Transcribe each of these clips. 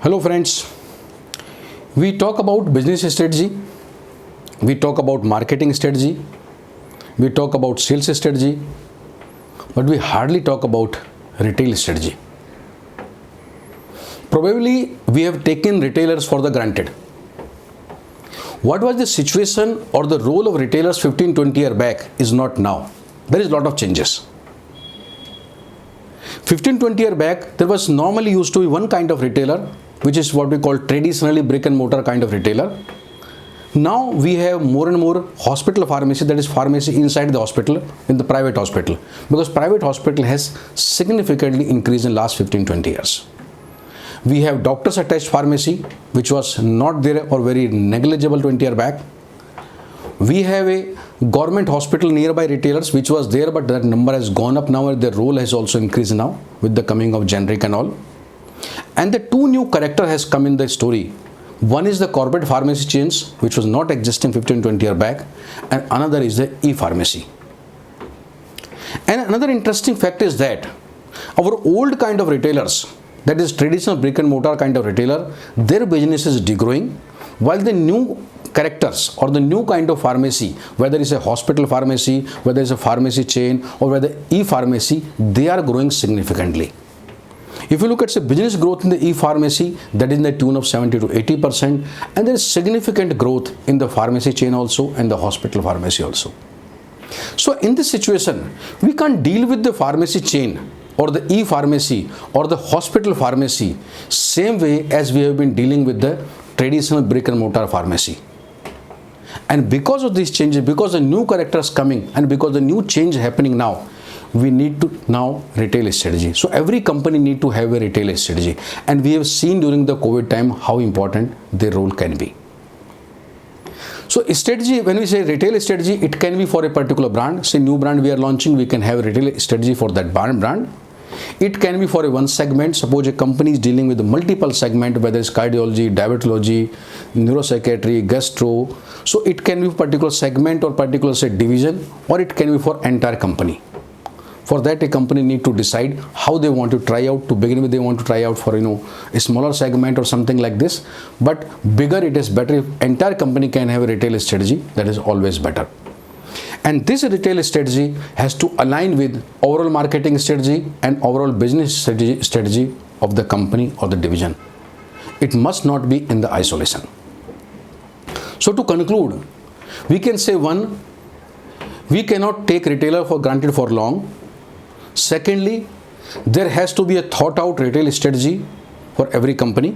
Hello friends, we talk about business strategy, we talk about marketing strategy, we talk about sales strategy, but we hardly talk about retail strategy. Probably we have taken retailers for the granted. What was the situation or the role of retailers 15-20 years back is not now. There is a lot of changes. 15-20 years back, there was normally used to be one kind of retailer, which is what we call traditionally brick and mortar kind of retailer. Now we have more and more hospital pharmacy, that is pharmacy inside the hospital, in the private hospital, because private hospital has significantly increased in last 15-20 years. We have doctors attached pharmacy, which was not there or very negligible 20 years back. We have a government hospital nearby retailers, which was there, but that number has gone up now and their role has also increased now with the coming of generic and all. And the two new character has come in the story. One is the corporate pharmacy chains, which was not existing 15-20 years back, and another is the e-pharmacy. And another interesting fact is that our old kind of retailers, that is traditional brick and mortar kind of retailer, their business is degrowing, while the new characters or the new kind of pharmacy, whether it's a hospital pharmacy, whether it's a pharmacy chain or whether e-pharmacy, they are growing significantly. If you look at business growth in the e-pharmacy, that is in the tune of 70 to 80%, and there is significant growth in the pharmacy chain also and the hospital pharmacy also. So in this situation, we can't deal with the pharmacy chain or the e-pharmacy or the hospital pharmacy same way as we have been dealing with the traditional brick and mortar pharmacy. And because of these changes, because the new characters coming and because the new change happening now, we need to now retail strategy. So every company need to have a retail strategy, and we have seen during the COVID time how important their role can be. So strategy, when we say retail strategy, it can be for a particular brand. Say new brand we are launching, we can have a retail strategy for that brand. It can be for a one segment. Suppose a company is dealing with multiple segment, whether it's cardiology, diabetology, neuropsychiatry, gastro. So it can be particular segment or particular say division, or it can be for entire company. For that, a company need to decide how they want to try out. To begin with, they want to try out for a smaller segment or something like this. But bigger, it is better if entire company can have a retail strategy. That is always better. And this retail strategy has to align with overall marketing strategy and overall business strategy of the company or the division. It must not be in the isolation. So to conclude, we can say one, we cannot take retailer for granted for long. Secondly, there has to be a thought out retail strategy for every company.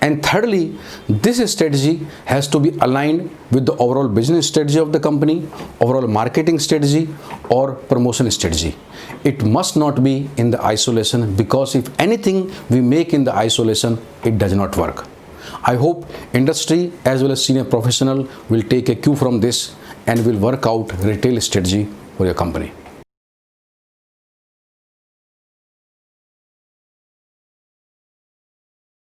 And thirdly, this strategy has to be aligned with the overall business strategy of the company, overall marketing strategy or promotion strategy. It must not be in the isolation, because if anything we make in the isolation, it does not work. I hope industry as well as senior professional will take a cue from this and will work out retail strategy for your company.